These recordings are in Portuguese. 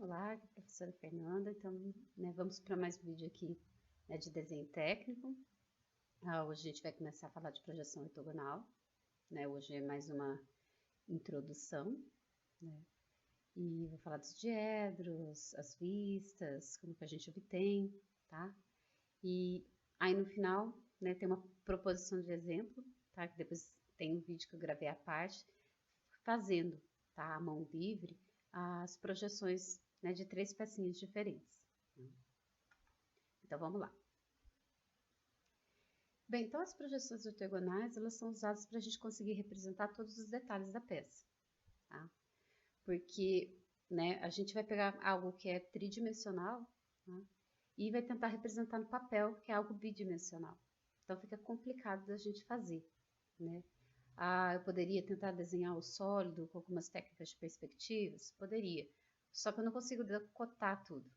Olá, aqui é a professora Fernanda. Então, vamos para mais um vídeo aqui, de desenho técnico. Hoje a gente vai começar a falar de projeção ortogonal, Hoje é mais uma introdução, E vou falar dos diedros, as vistas, como que a gente obtém, tá? E aí no final, tem uma proposição de exemplo, tá? Que depois tem um vídeo que eu gravei à parte, fazendo, tá? À mão livre, as projeções, de 3 pecinhas diferentes. Então, vamos lá. Bem, então as projeções ortogonais, elas são usadas para a gente conseguir representar todos os detalhes da peça, tá? Porque, a gente vai pegar algo que é tridimensional, tá? E vai tentar representar no papel, que é algo bidimensional. Então, fica complicado da gente fazer, eu poderia tentar desenhar o sólido com algumas técnicas de perspectivas? Poderia. Só que eu não consigo decotar tudo.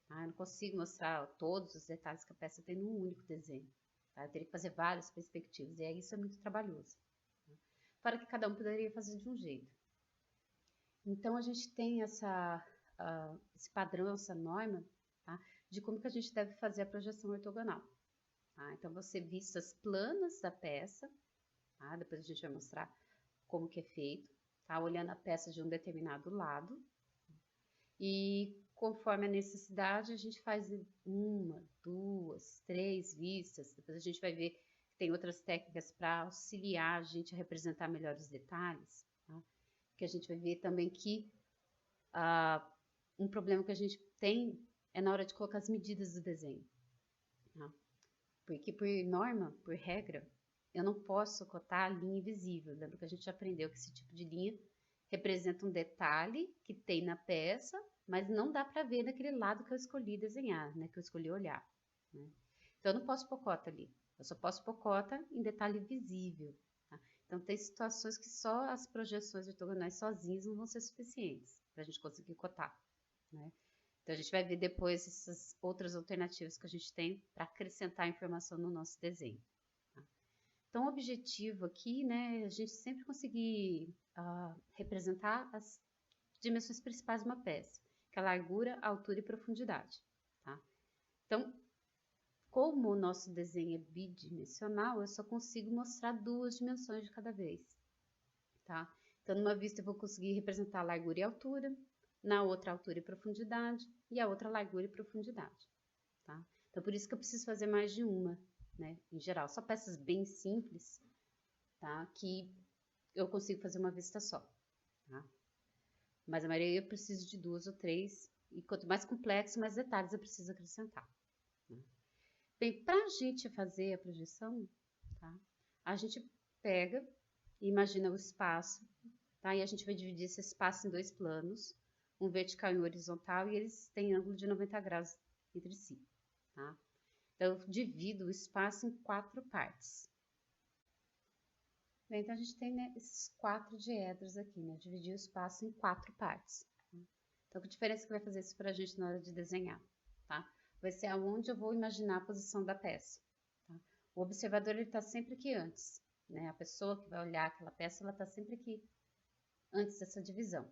Tá? Eu não consigo mostrar todos os detalhes que a peça tem num único desenho. Tá? Eu teria que fazer várias perspectivas, e aí isso é muito trabalhoso. Fora que cada um poderia fazer de um jeito. Então, a gente tem esse padrão, essa norma, tá? De como que a gente deve fazer a projeção ortogonal. Tá? Então, você vistas planas da peça, tá? Depois a gente vai mostrar como que é feito, tá? Olhando a peça de um determinado lado. E conforme a necessidade, a gente faz 1, 2, 3 vistas. Depois a gente vai ver que tem outras técnicas para auxiliar a gente a representar melhor os detalhes. Tá? Que a gente vai ver também que um problema que a gente tem é na hora de colocar as medidas do desenho. Tá? Porque por norma, por regra, eu não posso cotar a linha invisível. Lembra que a gente aprendeu que esse tipo de linha representa um detalhe que tem na peça, mas não dá para ver daquele lado que eu escolhi desenhar, que eu escolhi olhar. Então, eu não posso pôr cota ali. Eu só posso pôr cota em detalhe visível. Tá? Então, tem situações que só as projeções ortogonais sozinhas não vão ser suficientes para a gente conseguir cotar. Então, a gente vai ver depois essas outras alternativas que a gente tem para acrescentar informação no nosso desenho. Tá? Então, o objetivo aqui, é a gente sempre conseguir representar as dimensões principais de uma peça, que é a largura, altura e profundidade. Tá? Então, como o nosso desenho é bidimensional, eu só consigo mostrar 2 dimensões de cada vez. Tá? Então, numa vista eu vou conseguir representar a largura e altura, na outra altura e profundidade, e a outra largura e profundidade. Tá? Então, por isso que eu preciso fazer mais de uma, em geral. Só peças bem simples, tá? Que eu consigo fazer uma vista só, tá? Mas a maioria eu preciso de 2 ou 3, e quanto mais complexo, mais detalhes eu preciso acrescentar. Bem, para a gente fazer a projeção, tá? A gente pega e imagina o espaço, tá? E a gente vai dividir esse espaço em 2 planos, um vertical e um horizontal, e eles têm ângulo de 90 graus entre si, tá? Então, eu divido o espaço em 4 partes. Bem, então, a gente tem esses 4 diedros aqui, dividir o espaço em 4 partes. Então, que diferença que vai fazer isso para a gente na hora de desenhar, tá? Vai ser aonde eu vou imaginar a posição da peça. Tá? O observador, ele está sempre aqui antes, A pessoa que vai olhar aquela peça, ela está sempre aqui antes dessa divisão.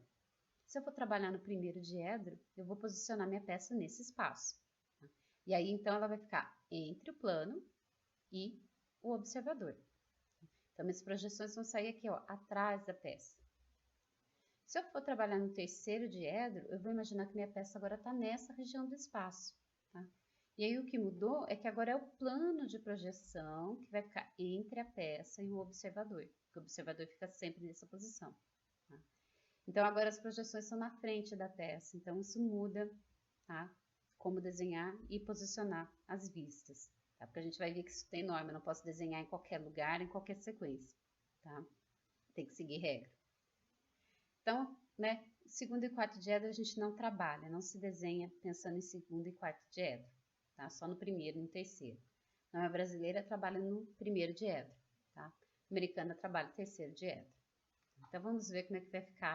Se eu for trabalhar no primeiro diedro, eu vou posicionar minha peça nesse espaço. Tá? E aí, então, ela vai ficar entre o plano e o observador. Então, minhas projeções vão sair aqui, ó, atrás da peça. Se eu for trabalhar no terceiro diedro, eu vou imaginar que minha peça agora está nessa região do espaço. Tá? E aí, o que mudou é que agora é o plano de projeção que vai ficar entre a peça e o observador. Porque o observador fica sempre nessa posição. Tá? Então, agora as projeções são na frente da peça. Então, isso muda, tá? Como desenhar e posicionar as vistas. Tá? Porque a gente vai ver que isso tem norma. Eu não posso desenhar em qualquer lugar, em qualquer sequência. Tá? Tem que seguir regra. Então, segundo e quarto diedro a gente não trabalha, não se desenha pensando em segundo e quarto diedro, tá? Só no primeiro e no terceiro. A brasileira trabalha no primeiro diedro, tá? A americana trabalha no terceiro diedro. Então, vamos ver como é que vai ficar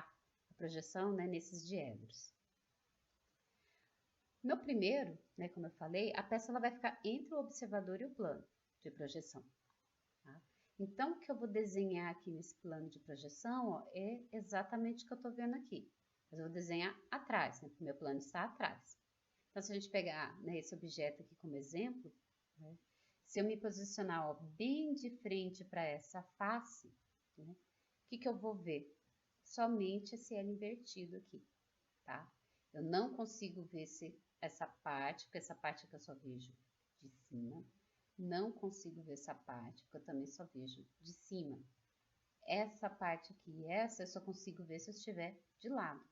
a projeção, nesses diedros. No primeiro, como eu falei, a peça ela vai ficar entre o observador e o plano de projeção, tá? Então, o que eu vou desenhar aqui nesse plano de projeção, ó, é exatamente o que eu estou vendo aqui. Mas eu vou desenhar a atrás, né? Meu plano está atrás. Então, se a gente pegar, né, esse objeto aqui como exemplo, né, se eu me posicionar, ó, bem de frente para essa face, né, o que eu vou ver? Somente esse L invertido aqui, tá? Eu não consigo ver essa parte, porque essa parte aqui eu só vejo de cima. Não consigo ver essa parte, porque eu também só vejo de cima. Essa parte aqui e essa eu só consigo ver se eu estiver de lado,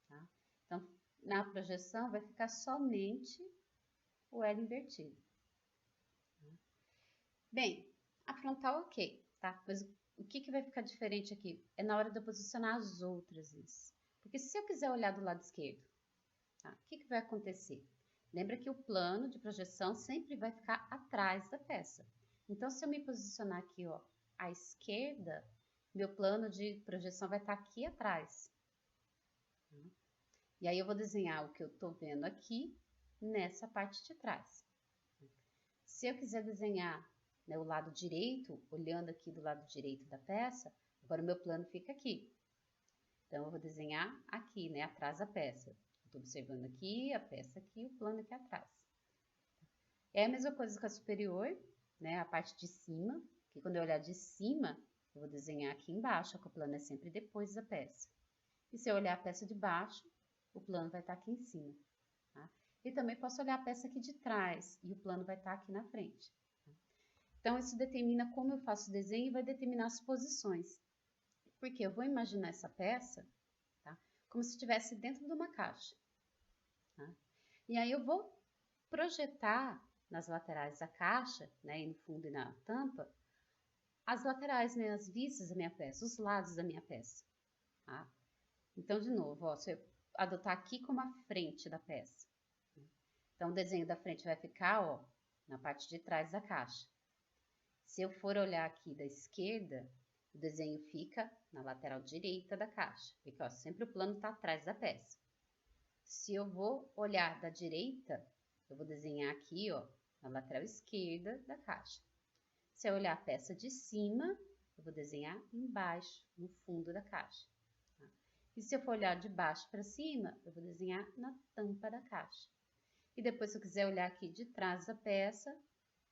tá? Então, na projeção vai ficar somente o L invertido. Bem, a frontal ok, tá? Pois o que vai ficar diferente aqui? É na hora de eu posicionar as outras vezes. Porque se eu quiser olhar do lado esquerdo, tá? O que vai acontecer? Lembra que o plano de projeção sempre vai ficar atrás da peça. Então, se eu me posicionar aqui, ó, à esquerda, meu plano de projeção vai estar aqui atrás. E aí eu vou desenhar o que eu estou vendo aqui nessa parte de trás. Se eu quiser desenhar, né, o lado direito, olhando aqui do lado direito da peça, agora o meu plano fica aqui. Então, eu vou desenhar aqui, né, atrás da peça. Estou observando aqui, a peça aqui, o plano aqui atrás. É a mesma coisa com a superior, né, a parte de cima, que quando eu olhar de cima, eu vou desenhar aqui embaixo, que o plano é sempre depois da peça. E se eu olhar a peça de baixo, o plano vai estar aqui em cima, tá? E também posso olhar a peça aqui de trás, e o plano vai estar aqui na frente. Tá? Então, isso determina como eu faço o desenho e vai determinar as posições. Porque eu vou imaginar essa peça, tá, como se estivesse dentro de uma caixa. Tá? E aí eu vou projetar nas laterais da caixa, né, e no fundo e na tampa, as laterais, né, as vistas da minha peça, os lados da minha peça. Tá? Então, de novo, ó, se eu adotar aqui como a frente da peça. Então, o desenho da frente vai ficar, ó, na parte de trás da caixa. Se eu for olhar aqui da esquerda, o desenho fica na lateral direita da caixa, porque, ó, sempre o plano está atrás da peça. Se eu vou olhar da direita, eu vou desenhar aqui, ó, na lateral esquerda da caixa. Se eu olhar a peça de cima, eu vou desenhar embaixo, no fundo da caixa. Tá? E se eu for olhar de baixo para cima, eu vou desenhar na tampa da caixa. E depois, se eu quiser olhar aqui de trás da peça,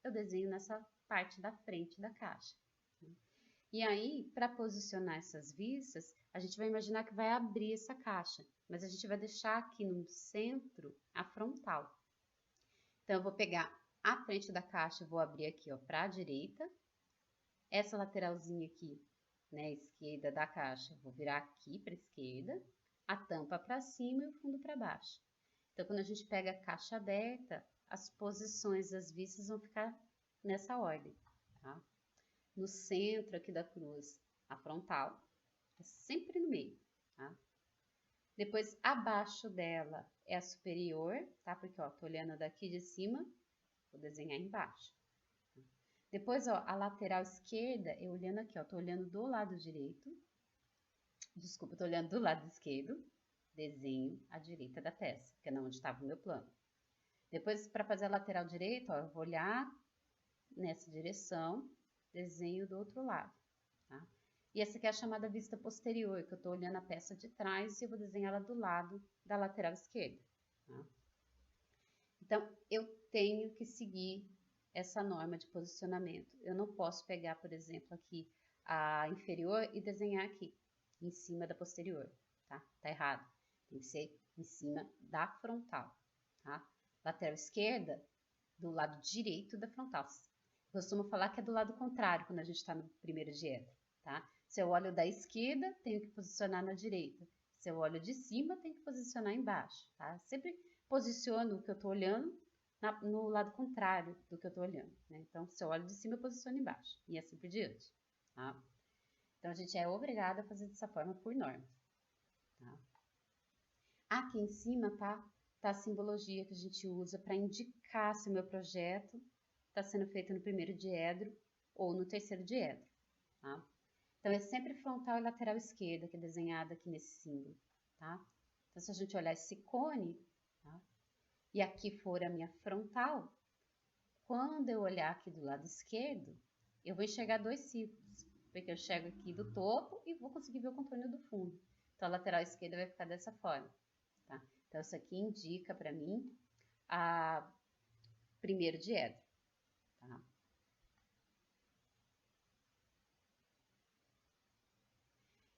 eu desenho nessa parte da frente da caixa. E aí, para posicionar essas vistas, a gente vai imaginar que vai abrir essa caixa, mas a gente vai deixar aqui no centro a frontal. Então, eu vou pegar a frente da caixa, vou abrir aqui, ó, para a direita. Essa lateralzinha aqui, né, esquerda da caixa, vou virar aqui para a esquerda, a tampa para cima e o fundo para baixo. Então, quando a gente pega a caixa aberta, as posições das vistas vão ficar nessa ordem, tá? No centro aqui da cruz, a frontal, é sempre no meio, tá? Depois, abaixo dela é a superior, tá? Porque, ó, tô olhando daqui de cima, vou desenhar embaixo. Depois, ó, a lateral esquerda, eu olhando aqui, ó, tô olhando do lado direito. Desculpa, tô olhando do lado esquerdo, desenho à direita da peça, que é onde estava o meu plano. Depois, para fazer a lateral direita, ó, eu vou olhar nessa direção, desenho do outro lado, tá? E essa aqui é a chamada vista posterior, que eu tô olhando a peça de trás e eu vou desenhar ela do lado da lateral esquerda, tá? Então, eu tenho que seguir essa norma de posicionamento. Eu não posso pegar, por exemplo, aqui a inferior e desenhar aqui, em cima da posterior, tá? Tá errado. Tem que ser em cima da frontal, tá? Lateral esquerda, do lado direito da frontal. Eu costumo falar que é do lado contrário, quando a gente está no primeiro diedro, tá? Se eu olho da esquerda, tenho que posicionar na direita. Se eu olho de cima, tenho que posicionar embaixo, tá? Sempre posiciono o que eu estou olhando no lado contrário do que eu estou olhando, né? Então, se eu olho de cima, eu posiciono embaixo. E assim por diante, tá? Então, a gente é obrigado a fazer dessa forma por norma, tá? Aqui em cima, tá a simbologia que a gente usa para indicar se o meu projeto está sendo feito no primeiro diedro ou no terceiro diedro, tá? Então, é sempre frontal e lateral esquerda que é desenhada aqui nesse símbolo, tá? Então, se a gente olhar esse cone, tá? E aqui for a minha frontal, quando eu olhar aqui do lado esquerdo, eu vou enxergar dois círculos, porque eu enxergo aqui do topo e vou conseguir ver o contorno do fundo. Então, a lateral esquerda vai ficar dessa forma, tá? Então, isso aqui indica para mim a primeiro diedro, tá?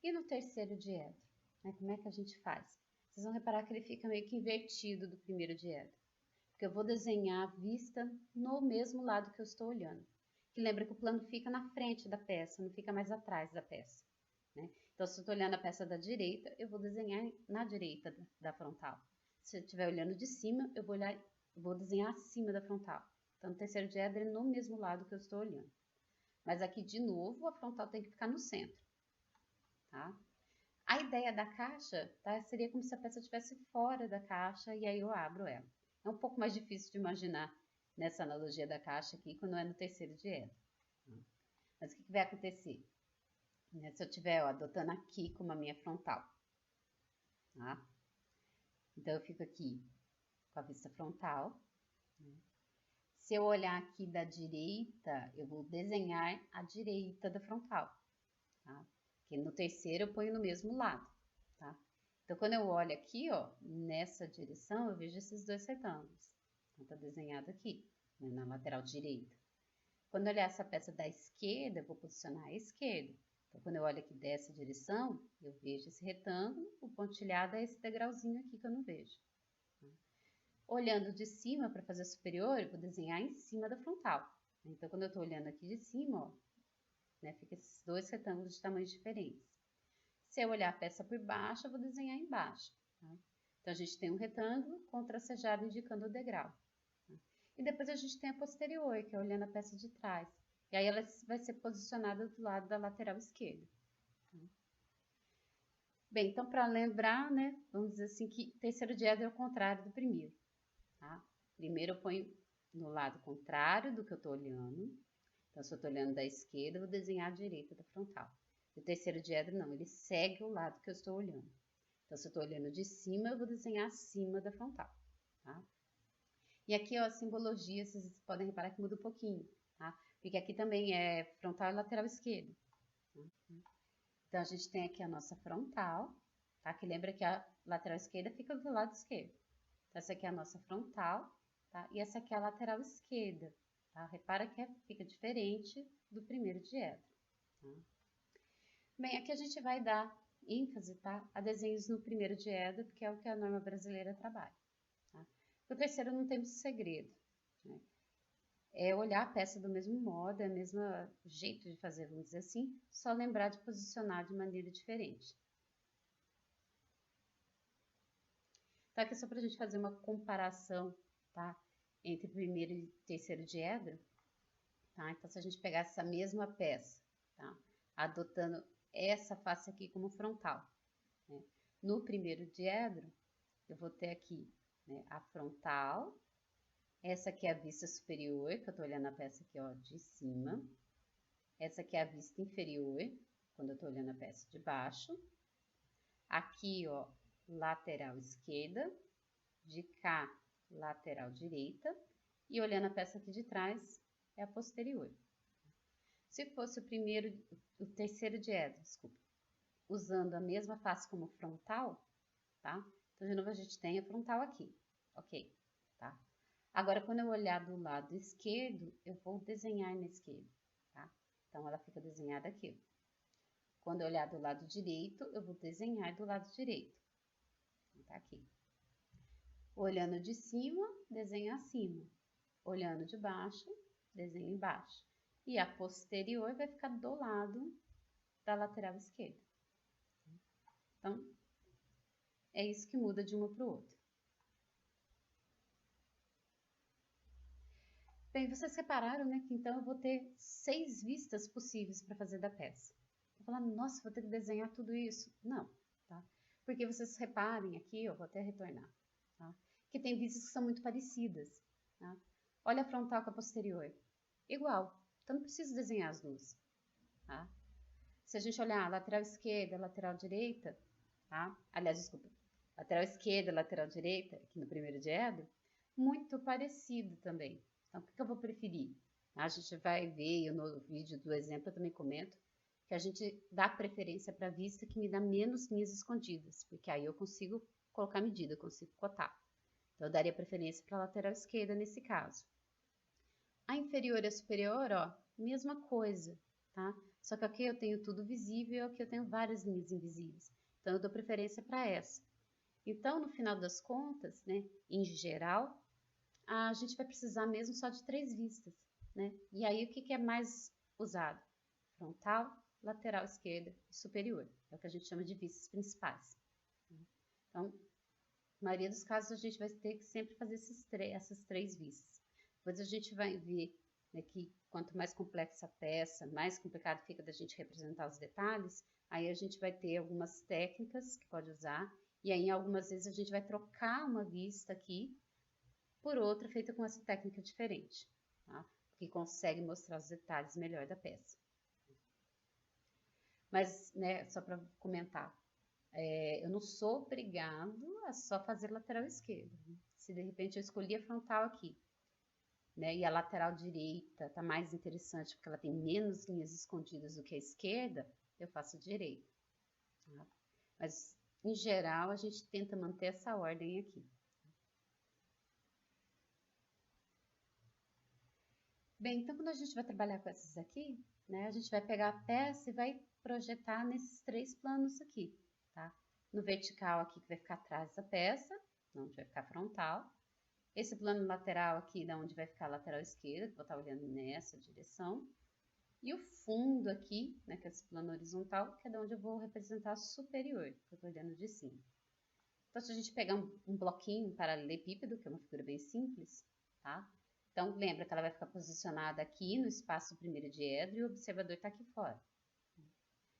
E no terceiro diedro, né? Como é que a gente faz? Vocês vão reparar que ele fica meio que invertido do primeiro diedro. Porque eu vou desenhar a vista no mesmo lado que eu estou olhando. Que lembra que o plano fica na frente da peça, não fica mais atrás da peça, né? Então, se eu estou olhando a peça da direita, eu vou desenhar na direita da frontal. Se eu estiver olhando de cima, eu vou desenhar acima da frontal. Então, no terceiro diedro é no mesmo lado que eu estou olhando. Mas aqui, de novo, a frontal tem que ficar no centro, tá? A ideia da caixa, tá, seria como se a peça estivesse fora da caixa e aí eu abro ela. É um pouco mais difícil de imaginar nessa analogia da caixa aqui, quando é no terceiro diedro. Mas o que vai acontecer? Se eu estiver adotando aqui como a minha frontal, tá? Então, eu fico aqui com a vista frontal. Se eu olhar aqui da direita, eu vou desenhar a direita da frontal, tá? Porque no terceiro eu ponho no mesmo lado, tá? Então, quando eu olho aqui, ó, nessa direção, eu vejo esses dois retângulos. Então, tá desenhado aqui, né, na lateral direita. Quando eu olhar essa peça da esquerda, eu vou posicionar à esquerda. Então, quando eu olho aqui dessa direção, eu vejo esse retângulo, o pontilhado é esse degrauzinho aqui que eu não vejo. Olhando de cima para fazer superior, eu vou desenhar em cima da frontal. Então, quando eu estou olhando aqui de cima, ó, né, fica esses dois retângulos de tamanhos diferentes. Se eu olhar a peça por baixo, eu vou desenhar embaixo. Tá? Então, a gente tem um retângulo contracejado indicando o degrau. Tá? E depois a gente tem a posterior, que é olhando a peça de trás. E aí ela vai ser posicionada do lado da lateral esquerda. Tá? Bem, então para lembrar, né, vamos dizer assim que terceiro diedro é o contrário do primeiro. Tá? Primeiro eu ponho no lado contrário do que eu estou olhando. Então, se eu estou olhando da esquerda, eu vou desenhar a direita da frontal. O terceiro diedro não, ele segue o lado que eu estou olhando. Então, se eu estou olhando de cima, eu vou desenhar acima da frontal, tá? E aqui, ó, a simbologia, vocês podem reparar que muda um pouquinho, tá? Porque aqui também é frontal e lateral esquerda. Tá? Então, a gente tem aqui a nossa frontal, tá? Que lembra que a lateral esquerda fica do lado esquerdo. Então, essa aqui é a nossa frontal, tá? E essa aqui é a lateral esquerda, tá? Repara que fica diferente do primeiro diedro, tá? Bem, aqui a gente vai dar ênfase, tá, a desenhos no primeiro diedro, porque é o que a norma brasileira trabalha. Tá? O terceiro não tem muito segredo, né? É olhar a peça do mesmo modo, é o mesmo jeito de fazer, vamos dizer assim, só lembrar de posicionar de maneira diferente. Então, aqui é só para a gente fazer uma comparação, tá, entre primeiro e terceiro diedro, tá? Então, se a gente pegar essa mesma peça, tá, adotando essa face aqui como frontal, né? No primeiro diedro, eu vou ter aqui, né, a frontal, essa aqui é a vista superior, que eu tô olhando a peça aqui, ó, de cima, essa aqui é a vista inferior, quando eu tô olhando a peça de baixo, aqui, ó, lateral esquerda, de cá, lateral direita, e olhando a peça aqui de trás, é a posterior. Se fosse o terceiro diedro, desculpa, usando a mesma face como frontal, tá? Então, de novo, a gente tem a frontal aqui, ok, tá? Agora, quando eu olhar do lado esquerdo, eu vou desenhar na esquerda, tá? Então, ela fica desenhada aqui. Quando eu olhar do lado direito, eu vou desenhar do lado direito. Então, tá aqui. Olhando de cima, desenho acima. Olhando de baixo, desenho embaixo. E a posterior vai ficar do lado da lateral esquerda. Então, é isso que muda de uma para o outro. Bem, vocês repararam, né, que então eu vou ter 6 vistas possíveis para fazer da peça. Vou falar, nossa, vou ter que desenhar tudo isso? Não, tá? Porque vocês reparem aqui, eu vou até retornar, tá? Que tem vistas que são muito parecidas, tá? Olha a frontal com a posterior. Igual, então não preciso desenhar as duas, tá? Se a gente olhar a lateral esquerda, lateral direita, tá? Aliás, desculpa, lateral esquerda, lateral direita, aqui no primeiro diedro, muito parecido também. Então, o que eu vou preferir? A gente vai ver, eu no vídeo do exemplo eu também comento, que a gente dá preferência para a vista que me dá menos linhas escondidas, porque aí eu consigo colocar a medida, consigo cotar. Então, eu daria preferência para a lateral esquerda nesse caso. A inferior e a superior, ó, mesma coisa, tá? Só que aqui eu tenho tudo visível, aqui eu tenho várias linhas invisíveis. Então, eu dou preferência para essa. Então, no final das contas, né, em geral, a gente vai precisar mesmo só de 3 vistas, né? E aí, o que é mais usado? Frontal, lateral esquerda e superior. É o que a gente chama de vistas principais. Então, na maioria dos casos, a gente vai ter que sempre fazer essas 3 vistas. Depois a gente vai ver, né, que quanto mais complexa a peça, mais complicado fica da gente representar os detalhes, aí a gente vai ter algumas técnicas que pode usar, e aí algumas vezes a gente vai trocar uma vista aqui por outra feita com essa técnica diferente, tá? Que consegue mostrar os detalhes melhor da peça. Mas, né, só para comentar, eu não sou obrigado a só fazer lateral esquerda. Se de repente eu escolhi a frontal aqui, né, e a lateral direita tá mais interessante porque ela tem menos linhas escondidas do que a esquerda, eu faço a direita. Tá? Mas, em geral, a gente tenta manter essa ordem aqui. Bem, então quando a gente vai trabalhar com essas aqui, né, a gente vai pegar a peça e vai projetar nesses 3 planos aqui, tá? No vertical aqui que vai ficar atrás da peça, onde vai ficar frontal. Esse plano lateral aqui, da onde vai ficar a lateral esquerda, que vou estar olhando nessa direção. E o fundo aqui, né, que é esse plano horizontal, que é de onde eu vou representar a superior, que eu estou olhando de cima. Então, se a gente pegar um bloquinho, um paralelepípedo, que é uma figura bem simples, tá? Então, lembra que ela vai ficar posicionada aqui no espaço primeiro diedro e o observador está aqui fora.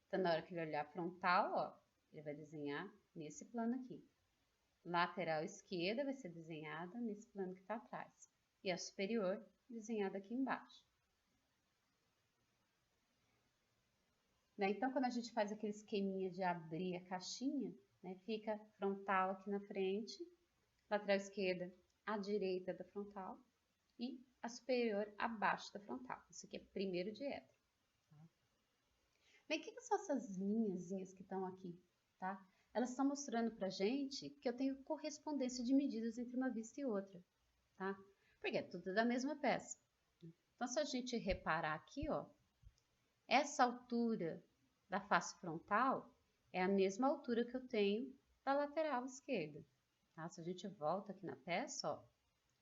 Então, na hora que ele olhar frontal, ó, ele vai desenhar nesse plano aqui. Lateral esquerda vai ser desenhada nesse plano que está atrás. E a superior, desenhada aqui embaixo. Né? Então, quando a gente faz aquele esqueminha de abrir a caixinha, né, fica frontal aqui na frente, lateral esquerda à direita da frontal e a superior abaixo da frontal. Isso aqui é primeiro diedro. Tá? Bem, o que são essas linhazinhas que estão aqui? Tá? Elas estão mostrando pra gente que eu tenho correspondência de medidas entre uma vista e outra. Tá? Porque é tudo da mesma peça. Então, se a gente reparar aqui, ó, essa altura da face frontal é a mesma altura que eu tenho da lateral esquerda. Tá? Se a gente volta aqui na peça, ó,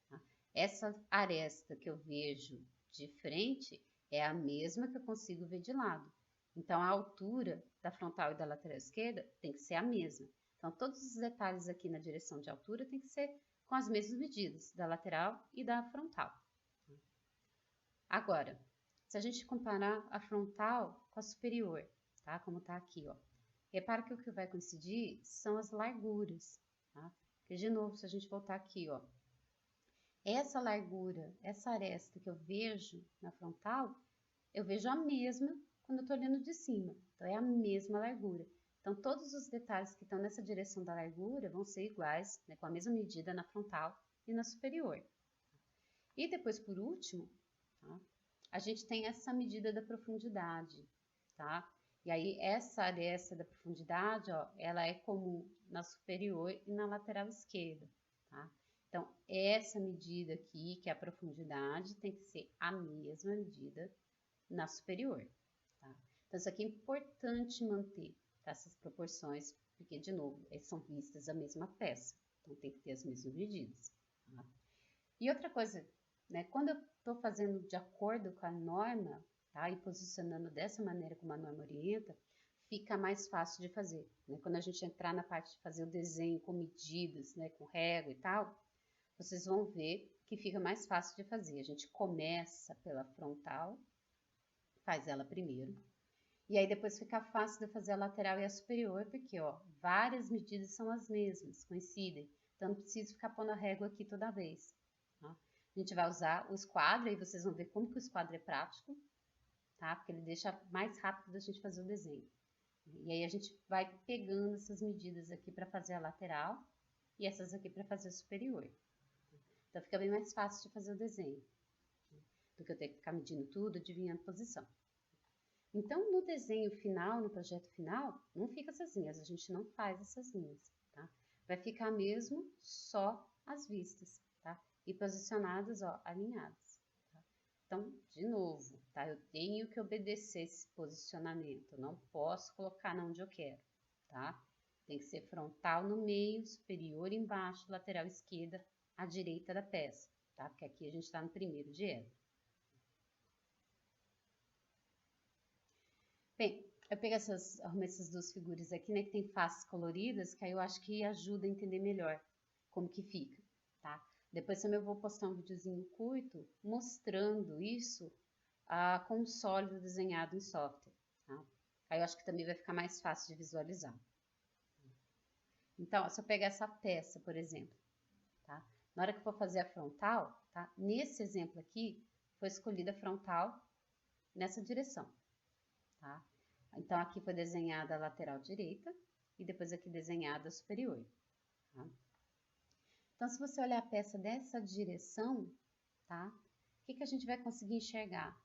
tá? Essa aresta que eu vejo de frente é a mesma que eu consigo ver de lado. Então, a altura da frontal e da lateral esquerda tem que ser a mesma. Então, todos os detalhes aqui na direção de altura tem que ser com as mesmas medidas, da lateral e da frontal. Agora, se a gente comparar a frontal com a superior, tá? Como tá aqui, ó. Repara que o que vai coincidir são as larguras, tá? Porque, de novo, se a gente voltar aqui, ó. Essa largura, essa aresta que eu vejo na frontal, eu vejo a mesma quando eu tô olhando de cima. Então, é a mesma largura. Então, todos os detalhes que estão nessa direção da largura vão ser iguais, né? Com a mesma medida na frontal e na superior. E depois, por último, tá? A gente tem essa medida da profundidade, tá? E aí, essa aresta da profundidade, ó, ela é comum na superior e na lateral esquerda, tá? Então, essa medida aqui, que é a profundidade, tem que ser a mesma medida na superior, tá? Então, isso aqui é importante manter, tá? Essas proporções, porque, de novo, são vistas a mesma peça, então tem que ter as mesmas medidas, tá? E outra coisa, né, quando eu estou fazendo de acordo com a norma, tá, e posicionando dessa maneira como a norma orienta, fica mais fácil de fazer. Né? Quando a gente entrar na parte de fazer o desenho com medidas, né, com régua e tal, vocês vão ver que fica mais fácil de fazer. A gente começa pela frontal, faz ela primeiro, e aí depois fica fácil de fazer a lateral e a superior, porque ó, várias medidas são as mesmas, coincidem, então não preciso ficar pondo a régua aqui toda vez. Tá? A gente vai usar o esquadro, aí vocês vão ver como que o esquadro é prático, tá? Porque ele deixa mais rápido a gente fazer o desenho. E aí a gente vai pegando essas medidas aqui para fazer a lateral e essas aqui para fazer a superior. Então fica bem mais fácil de fazer o desenho, do que eu ter que ficar medindo tudo, adivinhando posição. Então, no desenho final, no projeto final, não fica essas linhas, a gente não faz essas linhas, tá? vai ficar mesmo só as vistas, tá? E posicionadas, ó, alinhadas. Tá? Então, de novo, tá? Eu tenho que obedecer esse posicionamento, eu não posso colocar onde eu quero, tá? Tem que ser frontal no meio, superior embaixo, lateral esquerda, à direita da peça, tá? Porque aqui a gente tá no primeiro diedro. Bem, eu pego arrumo essas duas figuras aqui, né, que tem faces coloridas, que aí eu acho que ajuda a entender melhor como que fica, tá? Depois também eu vou postar um videozinho curto mostrando isso com um sólido desenhado em software, tá? Aí eu acho que também vai ficar mais fácil de visualizar. Então, se eu pegar essa peça, por exemplo, tá? Na hora que eu for fazer a frontal, tá? Nesse exemplo aqui, foi escolhida a frontal nessa direção, tá? Então, aqui foi desenhada a lateral direita e depois aqui desenhada a superior, tá? Então, se você olhar a peça dessa direção, tá? O que que a gente vai conseguir enxergar?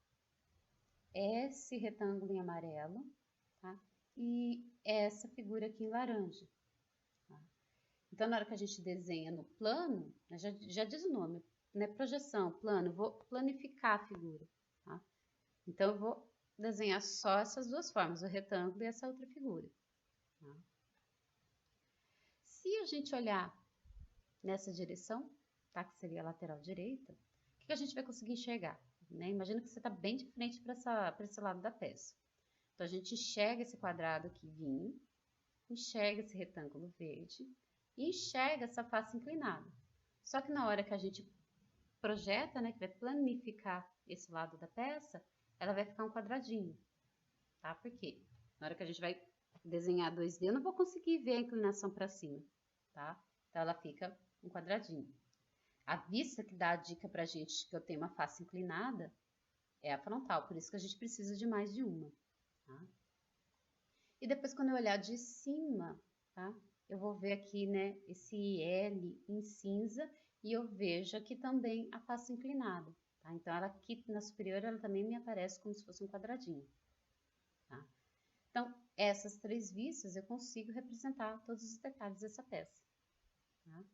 Esse retângulo em amarelo, tá? E essa figura aqui em laranja. Tá? Então, na hora que a gente desenha no plano, né, já diz o nome, né? Projeção, plano, vou planificar a figura, tá? Então, eu vou desenhar só essas duas formas, o retângulo e essa outra figura. Tá? Se a gente olhar nessa direção, tá? Que seria a lateral direita, o que a gente vai conseguir enxergar? Né? Imagina que você está bem de frente para esse lado da peça. Então, a gente enxerga esse quadrado aqui vindo, enxerga esse retângulo verde e enxerga essa face inclinada. Só que na hora que a gente projeta, né, que vai planificar esse lado da peça, ela vai ficar um quadradinho, tá? Por quê? Na hora que a gente vai desenhar 2D, eu não vou conseguir ver a inclinação para cima, tá? Então, ela fica um quadradinho. A vista que dá a dica pra gente que eu tenho uma face inclinada é a frontal, por isso que a gente precisa de mais de uma, tá? E depois, quando eu olhar de cima, tá? Eu vou ver aqui, né, esse L em cinza e eu vejo aqui também a face inclinada, tá? Então, ela aqui na superior, ela também me aparece como se fosse um quadradinho, tá? Então, essas três vistas eu consigo representar todos os detalhes dessa peça, tá?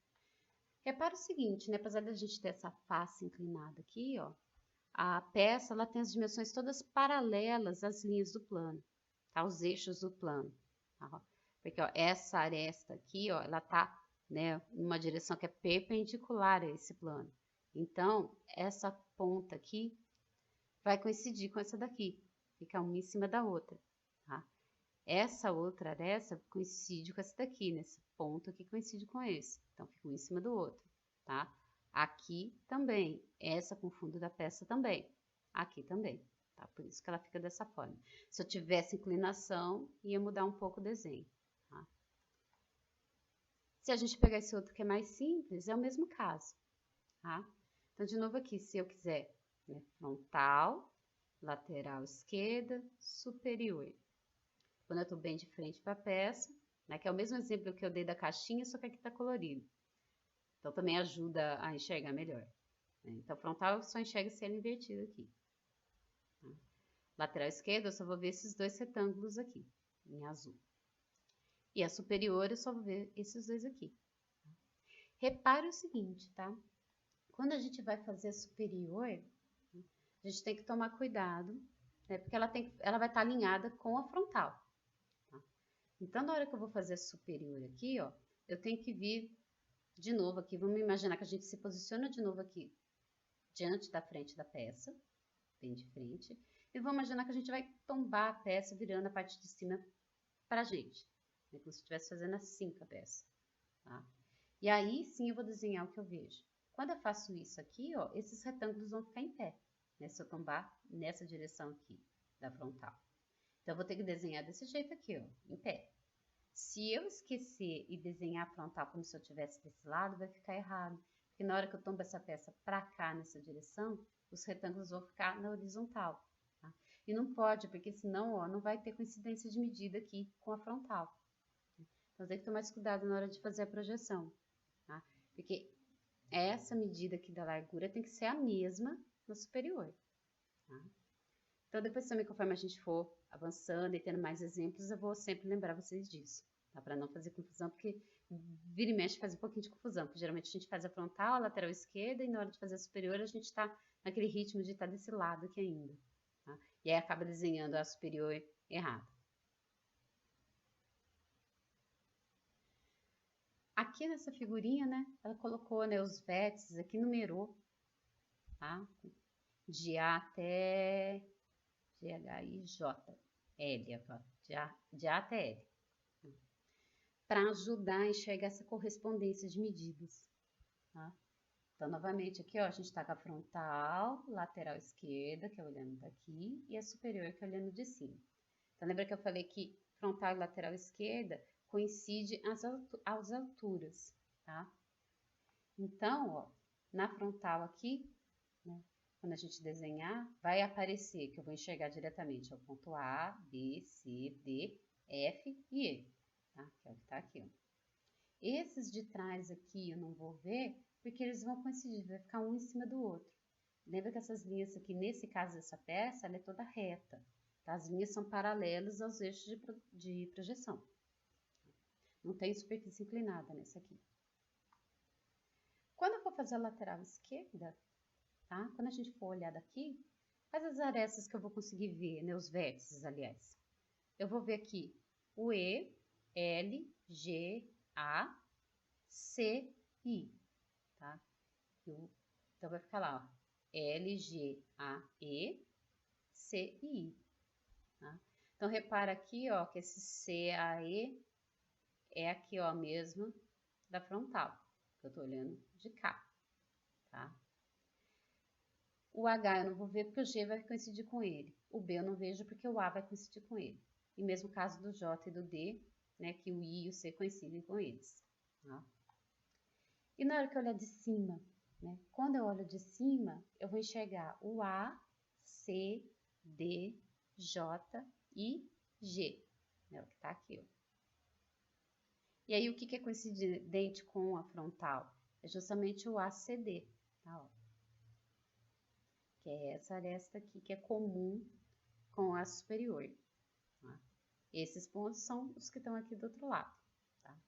Repara o seguinte, né? Apesar da gente ter essa face inclinada aqui, ó, a peça ela tem as dimensões todas paralelas às linhas do plano, tá? Os eixos do plano, tá? Porque ó, essa aresta aqui, ó, ela tá, né, numa direção que é perpendicular a esse plano. Então, essa ponta aqui vai coincidir com essa daqui, fica uma em cima da outra, tá? Essa outra aresta coincide com essa daqui, nesse ponto aqui coincide com esse. Então, fica um em cima do outro, tá? Aqui também, essa com o fundo da peça também. Aqui também, tá? Por isso que ela fica dessa forma. Se eu tivesse inclinação, ia mudar um pouco o desenho, tá? Se a gente pegar esse outro que é mais simples, é o mesmo caso, tá? Então, de novo aqui, se eu quiser, né, frontal, lateral esquerda, superior. Quando eu estou bem de frente para a peça, né, que é o mesmo exemplo que eu dei da caixinha, só que aqui está colorido. Então, também ajuda a enxergar melhor. Né? Então, frontal eu só enxergo se ele invertido aqui. Tá? Lateral esquerda, eu só vou ver esses dois retângulos aqui, em azul. E a superior, eu só vou ver esses dois aqui. Tá? Repare o seguinte, tá? Quando a gente vai fazer a superior, a gente tem que tomar cuidado, né? Porque ela vai estar alinhada com a frontal. Então, na hora que eu vou fazer a superior aqui, ó, eu tenho que vir de novo aqui. Vamos imaginar que a gente se posiciona de novo aqui, diante da frente da peça, bem de frente. E vamos imaginar que a gente vai tombar a peça, virando a parte de cima pra gente. Né, como se estivesse fazendo assim com a peça, tá? E aí, sim, eu vou desenhar o que eu vejo. Quando eu faço isso aqui, ó, esses retângulos vão ficar em pé, né? Se eu tombar nessa direção aqui, da frontal. Então, eu vou ter que desenhar desse jeito aqui, ó, em pé. Se eu esquecer e desenhar a frontal como se eu estivesse desse lado, vai ficar errado. Porque na hora que eu tombo essa peça para cá, nessa direção, os retângulos vão ficar na horizontal. Tá? E não pode, porque senão, ó, não vai ter coincidência de medida aqui com a frontal. Então, tem que tomar mais cuidado na hora de fazer a projeção. Tá? Porque essa medida aqui da largura tem que ser a mesma no superior. Tá? Então, depois também, conforme a gente for avançando e tendo mais exemplos, eu vou sempre lembrar vocês disso. tá? Para não fazer confusão, porque vira e mexe faz um pouquinho de confusão, porque geralmente a gente faz a frontal, a lateral esquerda, e na hora de fazer a superior a gente está naquele ritmo de estar desse lado aqui ainda, tá? E aí acaba desenhando a superior errada. Aqui nessa figurinha, né, ela colocou, né, os vértices aqui, numerou, tá? De A até G, H, I, J, L, de A até L. Para ajudar a enxergar essa correspondência de medidas, tá? Então, novamente, aqui, ó, a gente está com a frontal, lateral esquerda, que é olhando daqui, e a superior, que é olhando de cima. Então, lembra que eu falei que frontal e lateral esquerda coincidem às alturas, tá? Então, ó, na frontal aqui, né, quando a gente desenhar, vai aparecer que eu vou enxergar diretamente o ponto A, B, C, D, F e E, tá? Que é o que tá aqui, ó. Esses de trás aqui eu não vou ver, porque eles vão coincidir, vai ficar um em cima do outro. Lembra que essas linhas aqui, nesse caso dessa peça, ela é toda reta, tá? As linhas são paralelas aos eixos de projeção. Não tem superfície inclinada nessa aqui. Quando eu for fazer a lateral esquerda, tá? Quando a gente for olhar daqui, quais as arestas que eu vou conseguir ver, né? Os vértices, aliás. Eu vou ver aqui o E, L, G, A, C, I, tá? Então, vai ficar lá, ó, L, G, A, E, C e I, tá? Então, repara aqui, ó, que esse C, A, E é aqui, ó, mesmo da frontal, que eu tô olhando de cá, tá? O H eu não vou ver porque o G vai coincidir com ele. O B eu não vejo porque o A vai coincidir com ele. E mesmo caso do J e do D, né, que o I e o C coincidem com eles, tá? E na hora que eu olhar de cima, né, quando eu olho de cima, eu vou enxergar o A, C, D, J e G, né, o que tá aqui, ó. E aí, o que é coincidente com a frontal? É justamente o ACD, tá, ó. Que é essa aresta aqui, que é comum com a superior, tá? Esses pontos são os que estão aqui do outro lado, tá?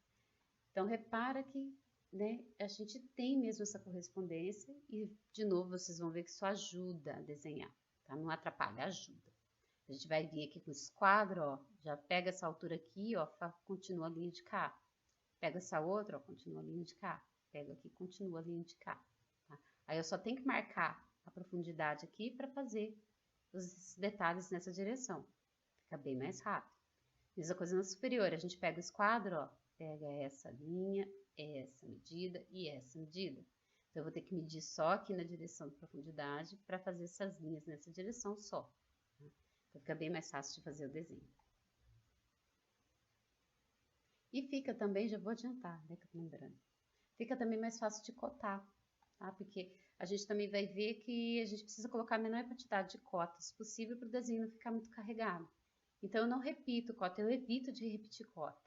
Então, repara que, né, a gente tem mesmo essa correspondência e, de novo, vocês vão ver que isso ajuda a desenhar, tá? Não atrapalha, ajuda. A gente vai vir aqui com esse quadro, ó, já pega essa altura aqui, ó, continua a linha de cá. Pega essa outra, ó, continua a linha de cá. Pega aqui, continua a linha de cá, tá? Aí eu só tenho que marcar a profundidade aqui para fazer os detalhes nessa direção. Fica bem mais rápido. Mesma coisa na superior, a gente pega o esquadro, ó, pega essa linha, essa medida e essa medida. Então, eu vou ter que medir só aqui na direção de profundidade para fazer essas linhas nessa direção só, tá? Então, fica bem mais fácil de fazer o desenho. E fica também, já vou adiantar, né, que eu tô lembrando. Fica também mais fácil de cotar, tá? Porque a gente também vai ver que a gente precisa colocar a menor quantidade de cotas possível para o desenho não ficar muito carregado. Então, eu não repito cota, eu evito de repetir cota.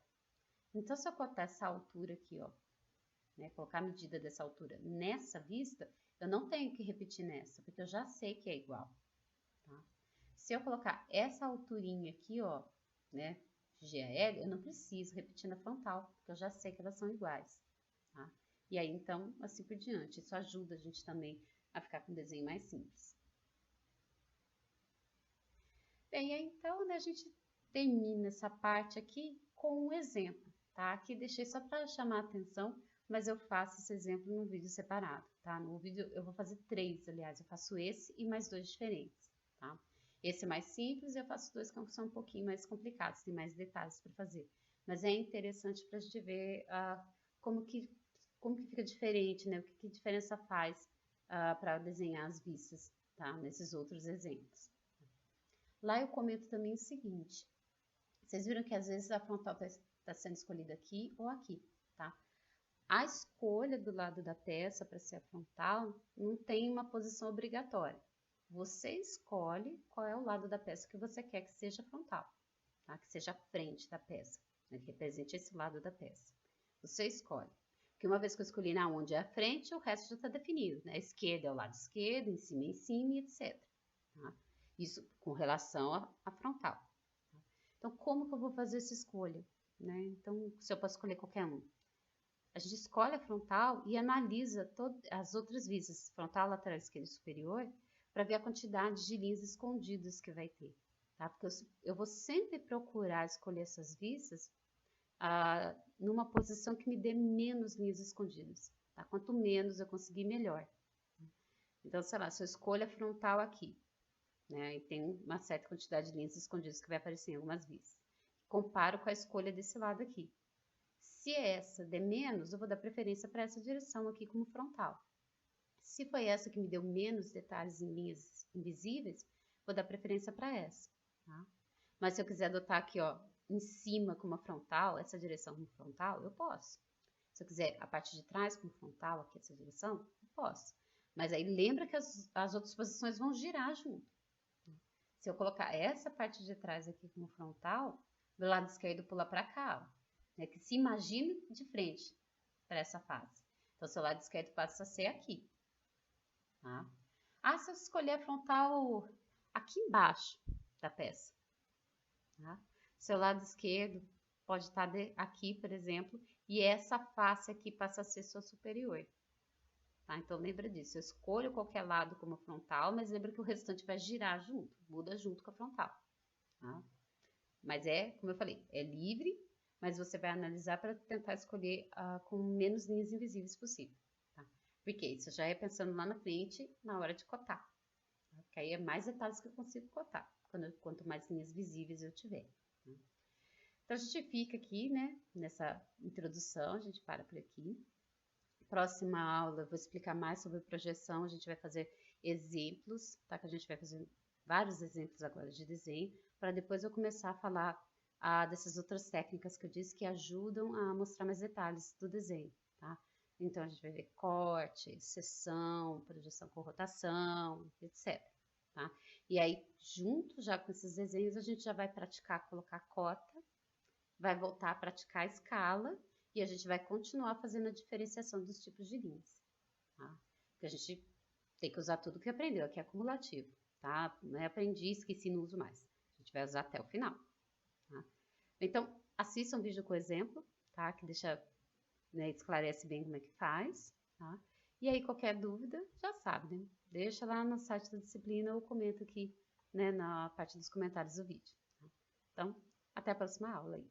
Então, se eu cotar essa altura aqui, ó, né, colocar a medida dessa altura nessa vista, eu não tenho que repetir nessa, porque eu já sei que é igual, tá? Se eu colocar essa alturinha aqui, ó, né, de GAL, eu não preciso repetir na frontal, porque eu já sei que elas são iguais, tá? E aí, então, assim por diante. Isso ajuda a gente também a ficar com um desenho mais simples. Bem, aí, então, né, a gente termina essa parte aqui com um exemplo, tá? Aqui deixei só para chamar a atenção, mas eu faço esse exemplo no vídeo separado, tá? No vídeo eu vou fazer 3, aliás, eu faço esse e mais 2 diferentes, tá? Esse é mais simples e eu faço 2 que são um pouquinho mais complicados, tem mais detalhes para fazer. Mas é interessante para a gente ver como que fica diferente, né? O que diferença faz para desenhar as vistas, tá? Nesses outros exemplos. Lá eu comento também o seguinte, vocês viram que às vezes a frontal está sendo escolhida aqui ou aqui, tá? A escolha do lado da peça para ser a frontal não tem uma posição obrigatória. Você escolhe qual é o lado da peça que você quer que seja frontal, tá? Que seja a frente da peça, né? Que represente esse lado da peça. Você escolhe. Porque uma vez que eu escolhi na onde é a frente, o resto já está definido, né? A esquerda é o lado esquerdo, em cima, e etc. Tá? Isso com relação à frontal. Tá? Então, como que eu vou fazer essa escolha? né? Então, se eu posso escolher qualquer um. A gente escolhe a frontal e analisa as outras vistas, frontal, lateral, esquerda e superior, para ver a quantidade de linhas escondidas que vai ter, tá? Porque eu vou sempre procurar escolher essas vistas numa posição que me dê menos linhas escondidas, tá? Quanto menos eu conseguir, melhor. Então, sei lá, se eu escolho a frontal aqui, né, e tem uma certa quantidade de linhas escondidas que vai aparecer em algumas vistas, comparo com a escolha desse lado aqui. Se essa der menos, eu vou dar preferência para essa direção aqui como frontal. Se foi essa que me deu menos detalhes em linhas invisíveis, vou dar preferência para essa, tá? Mas se eu quiser adotar aqui, ó, em cima como frontal, essa direção como frontal, eu posso. Se eu quiser a parte de trás como frontal, aqui essa direção, eu posso. Mas aí lembra que as outras posições vão girar junto. Se eu colocar essa parte de trás aqui como frontal, do lado esquerdo pula para cá, ó, né, que se imagine de frente para essa face. Então, seu lado esquerdo passa a ser aqui. Tá? Se eu escolher a frontal aqui embaixo da peça, tá? Seu lado esquerdo pode estar aqui, por exemplo, e essa face aqui passa a ser sua superior. Tá? Então, lembra disso. Eu escolho qualquer lado como frontal, mas lembra que o restante vai girar junto, muda junto com a frontal. Tá? Mas como eu falei, é livre, mas você vai analisar para tentar escolher com menos linhas invisíveis possível. Tá? Porque isso já é pensando lá na frente, na hora de cotar. Tá? Porque aí é mais detalhes que eu consigo cotar, quanto mais linhas visíveis eu tiver. Tá? Então, a gente fica aqui, né, nessa introdução, a gente para por aqui. Próxima aula eu vou explicar mais sobre projeção, a gente vai fazer exemplos, tá? Que a gente vai fazer vários exemplos agora de desenho, para depois eu começar a falar dessas outras técnicas que eu disse que ajudam a mostrar mais detalhes do desenho, tá? Então, a gente vai ver corte, seção, projeção com rotação, etc, tá? E aí, junto já com esses desenhos, a gente já vai praticar colocar cota, vai voltar a praticar a escala, e a gente vai continuar fazendo a diferenciação dos tipos de linhas, tá? Porque a gente tem que usar tudo que aprendeu, aqui é acumulativo, tá? Não é aprendi, esqueci, não uso mais. A gente vai usar até o final, tá? Então, assista um vídeo com exemplo, tá? Que deixa, né, esclarece bem como é que faz, tá? E aí, qualquer dúvida, já sabe, né? Deixa lá no site da disciplina ou comenta aqui, né, na parte dos comentários do vídeo, tá? Então, até a próxima aula aí.